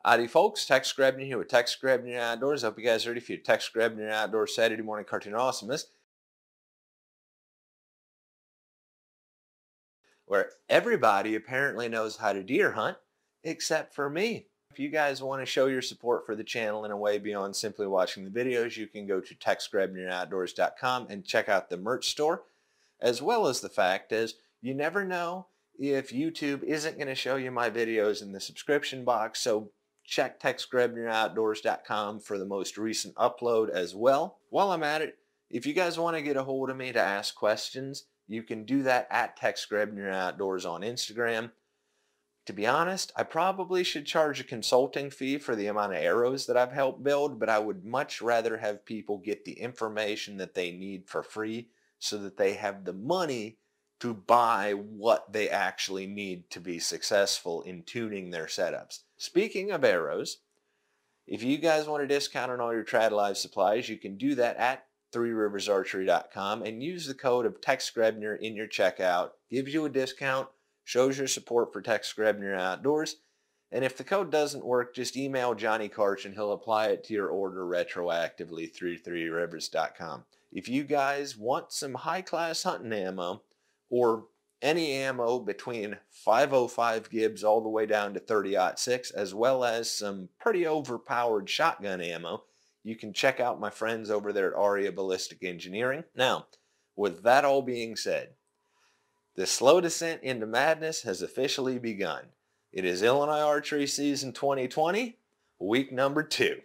Howdy folks, Tex Grebner here with Tex Grebner Outdoors. I hope you guys are ready for your Tex Grebner Outdoors Saturday morning cartoon awesomeness, where everybody apparently knows how to deer hunt, except for me. If you guys want to show your support for the channel in a way beyond simply watching the videos, you can go to texgrebneroutdoors.com and check out the merch store, as well as the fact is, you never know if YouTube isn't going to show you my videos in the subscription box, so check texgrebneroutdoors.com for the most recent upload as well. While I'm at it, if you guys want to get a hold of me to ask questions, you can do that at Tex Grebner Outdoors on Instagram. To be honest, I probably should charge a consulting fee for the amount of arrows that I've helped build, but I would much rather have people get the information that they need for free so that they have the money to buy what they actually need to be successful in tuning their setups. Speaking of arrows, if you guys want a discount on all your Trad Live supplies, you can do that at threeriversarchery.com and use the code of Tex Grebner in your checkout. Gives you a discount, shows your support for Tex Grebner Outdoors, and if the code doesn't work, just email Johnny Karch and he'll apply it to your order retroactively through threerivers.com. If you guys want some high-class hunting ammo, or any ammo between 5.05 Gibbs all the way down to 30-06, as well as some pretty overpowered shotgun ammo, you can check out my friends over there at Aria Ballistic Engineering. Now, with that all being said, the slow descent into madness has officially begun. It is Illinois Archery Season 2020, week number 2.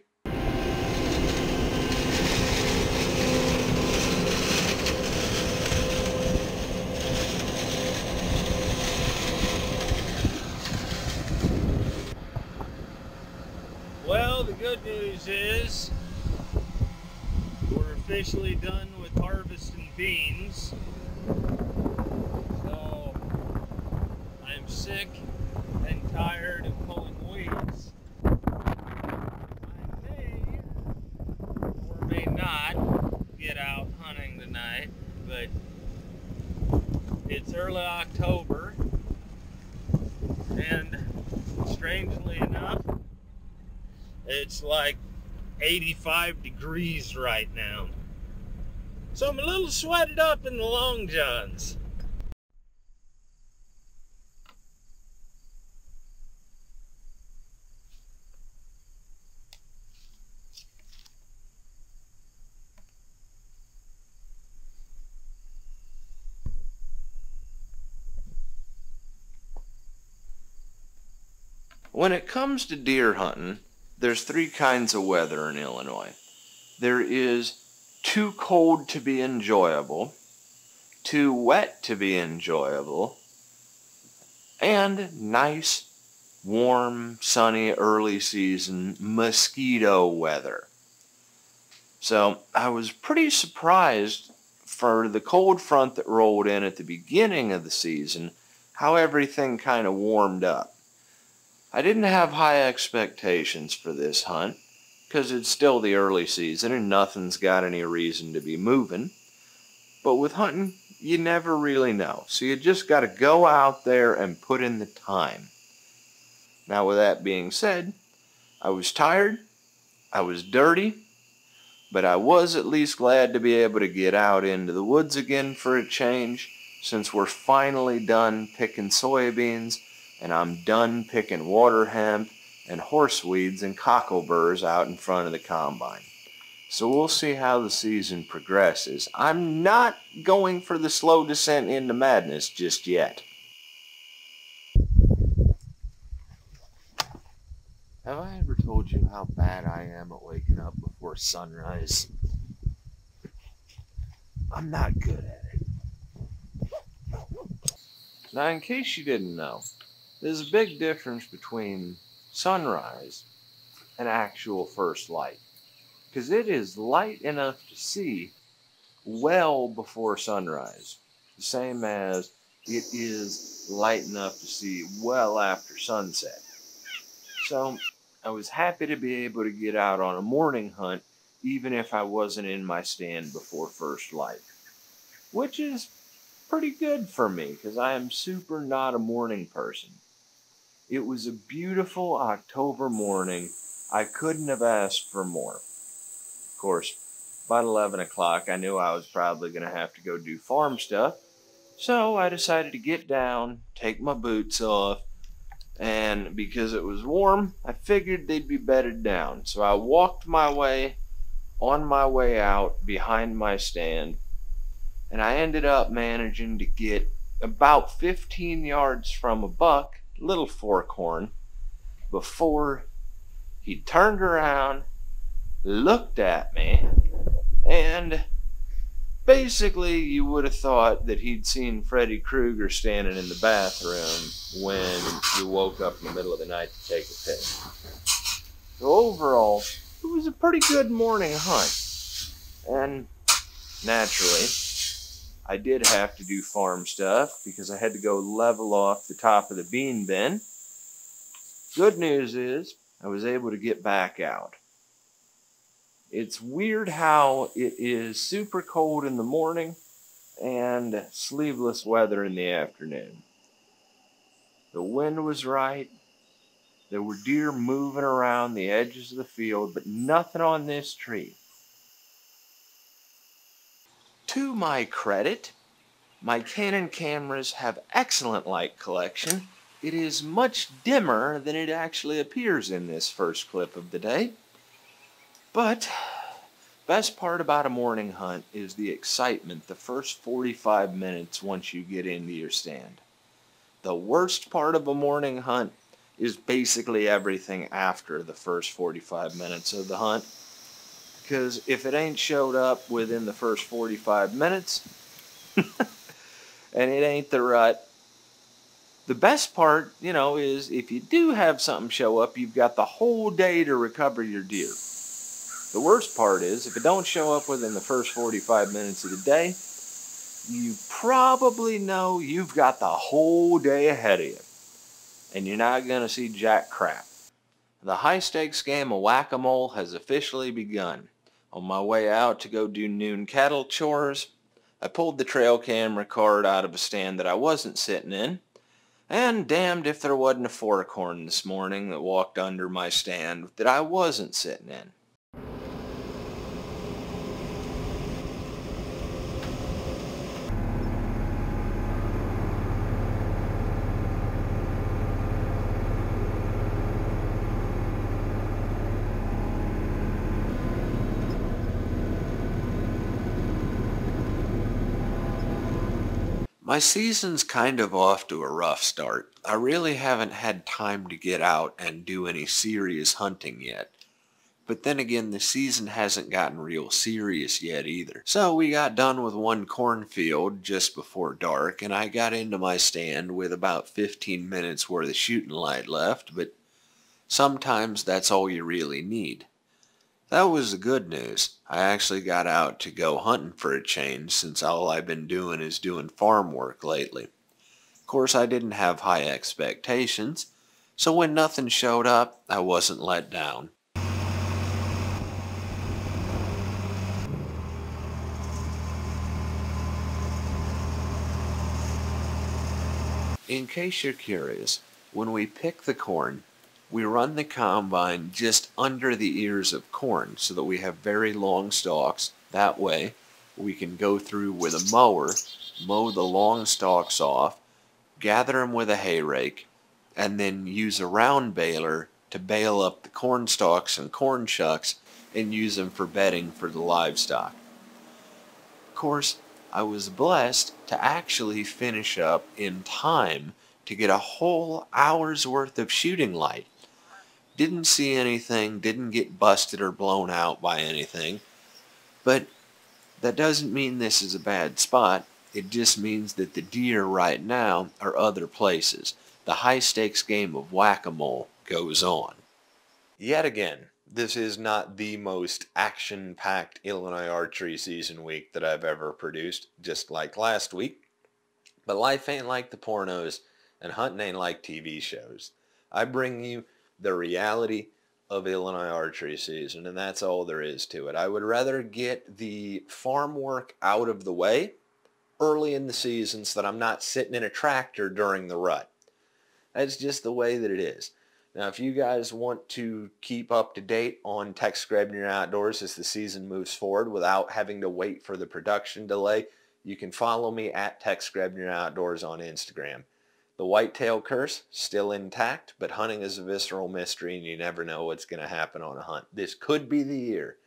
Well, the good news is we're officially done with harvesting beans. So I'm sick and tired of pulling weeds. I may or may not get out hunting tonight, but it's early October, and strangely enough, it's like 85 degrees right now. So I'm a little sweated up in the long johns. When it comes to deer hunting, there's 3 kinds of weather in Illinois. There is too cold to be enjoyable, too wet to be enjoyable, and nice, warm, sunny, early season mosquito weather. So I was pretty surprised for the cold front that rolled in at the beginning of the season, how everything kind of warmed up. I didn't have high expectations for this hunt, because it's still the early season and nothing's got any reason to be moving. But with hunting, you never really know. So you just got to go out there and put in the time. Now with that being said, I was tired, I was dirty, but I was at least glad to be able to get out into the woods again for a change, since we're finally done picking soybeans and I'm done picking water hemp and horseweeds and cockleburs out in front of the combine. So we'll see how the season progresses. I'm not going for the slow descent into madness just yet. Have I ever told you how bad I am at waking up before sunrise? I'm not good at it. Now, in case you didn't know, there's a big difference between sunrise and actual first light, because it is light enough to see well before sunrise, the same as it is light enough to see well after sunset. So I was happy to be able to get out on a morning hunt even if I wasn't in my stand before first light, which is pretty good for me because I am super not a morning person. It was a beautiful October morning. I couldn't have asked for more. Of course, about 11 o'clock, I knew I was probably going to have to go do farm stuff. So I decided to get down, take my boots off, and because it was warm, I figured they'd be bedded down. So I walked my way on my way out behind my stand, and I ended up managing to get about 15 yards from a buck, little forkhorn, before he turned around, looked at me, and basically you would have thought that he'd seen Freddy Krueger standing in the bathroom when you woke up in the middle of the night to take a piss. So overall, it was a pretty good morning hunt. And naturally, I did have to do farm stuff because I had to go level off the top of the bean bin. Good news is I was able to get back out. It's weird how it is super cold in the morning and sleeveless weather in the afternoon. The wind was right. There were deer moving around the edges of the field, but nothing on this tree. To my credit, my Canon cameras have excellent light collection. It is much dimmer than it actually appears in this first clip of the day. But best part about a morning hunt is the excitement the first 45 minutes once you get into your stand. The worst part of a morning hunt is basically everything after the first 45 minutes of the hunt. Because if it ain't showed up within the first 45 minutes, and it ain't the rut, the best part, is if you do have something show up, you've got the whole day to recover your deer. The worst part is, if it don't show up within the first 45 minutes of the day, you probably know you've got the whole day ahead of you. And you're not going to see jack crap. The high-stakes game of whack-a-mole has officially begun. On my way out to go do noon cattle chores, I pulled the trail camera card out of a stand that I wasn't sitting in, and damned if there wasn't a forkhorn this morning that walked under my stand that I wasn't sitting in. My season's kind of off to a rough start. I really haven't had time to get out and do any serious hunting yet. But then again, the season hasn't gotten real serious yet either. So we got done with one cornfield just before dark, and I got into my stand with about 15 minutes worth of shooting light left, but sometimes that's all you really need. That was the good news. I actually got out to go hunting for a change since all I've been doing is doing farm work lately. Of course, I didn't have high expectations, so when nothing showed up, I wasn't let down. In case you're curious, when we pick the corn, we run the combine just under the ears of corn so that we have very long stalks. That way, we can go through with a mower, mow the long stalks off, gather them with a hay rake, and then use a round baler to bale up the corn stalks and corn shucks and use them for bedding for the livestock. Of course, I was blessed to actually finish up in time to get a whole hour's worth of shooting light. Didn't see anything, didn't get busted or blown out by anything, but that doesn't mean this is a bad spot. It just means that the deer right now are other places. The high-stakes game of whack-a-mole goes on. Yet again, this is not the most action-packed Illinois archery season week that I've ever produced, just like last week. But life ain't like the pornos, and hunting ain't like TV shows. I bring you the reality of Illinois archery season, and that's all there is to it. I would rather get the farm work out of the way early in the season so that I'm not sitting in a tractor during the rut. That's just the way that it is. Now, if you guys want to keep up to date on Tex Grebner Outdoors as the season moves forward without having to wait for the production delay, you can follow me at Tex Grebner Outdoors on Instagram. The whitetail curse, still intact, but hunting is a visceral mystery and you never know what's going to happen on a hunt. This could be the year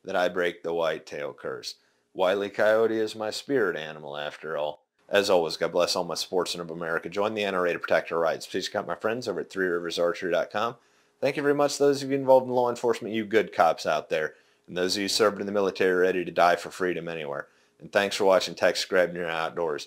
that I break the whitetail curse. Wile E. Coyote is my spirit animal after all. As always, God bless all my sportsmen of America. Join the NRA to protect our rights. Please check out my friends over at threeriversarchery.com. Thank you very much to those of you involved in law enforcement, you good cops out there, and those of you serving in the military ready to die for freedom anywhere. And thanks for watching Tex Grebner Outdoors.